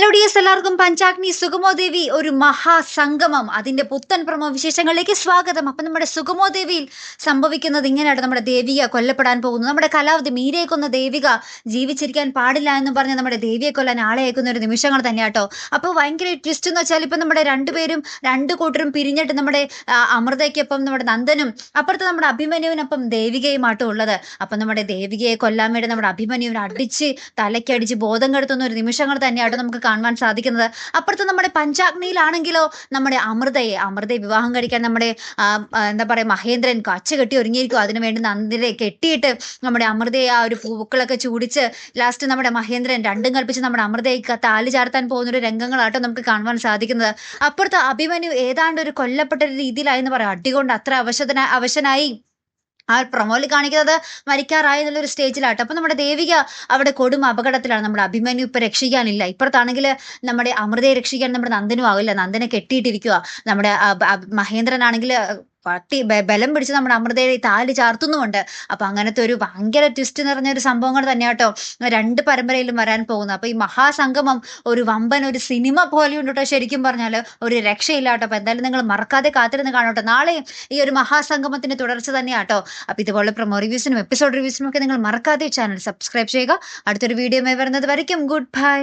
Hello dears, എല്ലാവർക്കും പഞ്ചാഗ്നി സുഗമോ ദേവി ഒരു മഹാസംഗമം അതിന്റെ പുത്തൻ പ്രമോ വിശേഷങ്ങളിലേക്ക് സ്വാഗതം. അപ്പൊ നമ്മുടെ സുഗമോ ദേവിയിൽ സംഭവിക്കുന്നത് ഇങ്ങനെയാണ്. നമ്മുടെ ദേവിക കൊല്ലപ്പെടാൻ പോകുന്നു. നമ്മുടെ കലാവധി മീരയെ കൊന്ന ദേവിക ജീവിച്ചിരിക്കാൻ പാടില്ല എന്ന് പറഞ്ഞ് നമ്മുടെ ദേവിയെ കൊല്ലാൻ ആളെ അയക്കുന്ന ഒരു നിമിഷങ്ങൾ തന്നെയാട്ടോ. അപ്പോൾ ഭയങ്കര ട്വിസ്റ്റ് എന്ന് വെച്ചാൽ ഇപ്പൊ നമ്മുടെ രണ്ടു കൂട്ടരും പിരിഞ്ഞിട്ട് നമ്മുടെ അമൃതയ്ക്കൊപ്പം നമ്മുടെ നന്ദനും അപ്പുറത്ത് നമ്മുടെ അഭിമന്യുവിനൊപ്പം ദേവികയുമാട്ടോ ഉള്ളത്. അപ്പൊ നമ്മുടെ ദേവികയെ കൊല്ലാൻ വേണ്ടി നമ്മുടെ അഭിമന്യുവിനെ അടിച്ച് തലയ്ക്കടിച്ച് ബോധം കെടുത്തുന്ന ഒരു നിമിഷങ്ങൾ തന്നെയാട്ടോ നമുക്ക് കാണുവാൻ സാധിക്കുന്നത്. അപ്പുറത്ത് നമ്മുടെ പഞ്ചാഗ്നിയിലാണെങ്കിലോ നമ്മുടെ അമൃതയെ വിവാഹം കഴിക്കാൻ നമ്മുടെ എന്താ പറയാ മഹേന്ദ്രൻ കച്ച കെട്ടി ഒരുങ്ങിയിരിക്കും. അതിനുവേണ്ടി നന്ദിനെ കെട്ടിയിട്ട് നമ്മുടെ അമൃതയെ ആ ഒരു പൂക്കളൊക്കെ ചൂടിച്ച് ലാസ്റ്റ് നമ്മുടെ മഹേന്ദ്രൻ രണ്ടും കൽപ്പിച്ച് നമ്മുടെ അമൃതയെ താലി ചാർത്താൻ പോകുന്ന ഒരു രംഗങ്ങളാട്ടോ നമുക്ക് കാണുവാൻ സാധിക്കുന്നത്. അപ്പുറത്ത് അഭിമന്യു ഏതാണ്ട് ഒരു കൊല്ലപ്പെട്ട ഒരു രീതിയിലായി എന്ന് പറയാം. അടികൊണ്ട് അത്ര അവശനായി ആ പ്രൊമോയിൽ കാണിക്കുന്നത് മരിക്കാറായി എന്നുള്ളൊരു സ്റ്റേജിലാട്ടോ. അപ്പൊ നമ്മുടെ ദേവിക അവിടെ കൊടും അപകടത്തിലാണ്. നമ്മുടെ അഭിമന്യു ഇപ്പൊ രക്ഷിക്കാനില്ല. ഇപ്പുറത്താണെങ്കിൽ നമ്മുടെ അമൃതയെ രക്ഷിക്കാൻ നമ്മുടെ നന്ദനും ആവില്ല. നന്ദനെ കെട്ടിയിട്ടിരിക്കുക. നമ്മുടെ മഹേന്ദ്രനാണെങ്കിൽ ബലം പിടിച്ച് നമ്മുടെ അമൃതയെ താലി ചാർത്തുന്നുമുണ്ട്. അപ്പൊ അങ്ങനത്തെ ഒരു ഭയങ്കര ട്വിസ്റ്റ് നിറഞ്ഞ ഒരു സംഭവങ്ങൾ തന്നെയാട്ടോ രണ്ട് പരമ്പരയിലും വരാൻ പോകുന്നത്. അപ്പൊ ഈ മഹാസംഗമം ഒരു വമ്പൻ ഒരു സിനിമ പോലെയുണ്ട് കേട്ടോ. ശരിക്കും പറഞ്ഞാൽ ഒരു രക്ഷയില്ലാട്ടോ. അപ്പൊ എന്തായാലും നിങ്ങൾ മറക്കാതെ കാത്തിരുന്ന് കാണോട്ടോ. നാളെയും ഈ ഒരു മഹാസംഗമത്തിന്റെ തുടർച്ച തന്നെയാട്ടോ. അപ്പൊ ഇതുപോലെ പ്രൊമോ റിവ്യൂസിനും എപ്പിസോഡ് റിവ്യൂസിനും ഒക്കെ നിങ്ങൾ മറക്കാതെ ചാനൽ സബ്സ്ക്രൈബ് ചെയ്യുക. അടുത്തൊരു വീഡിയോ വരുന്നത് വരയ്ക്കും ഗുഡ് ബൈ.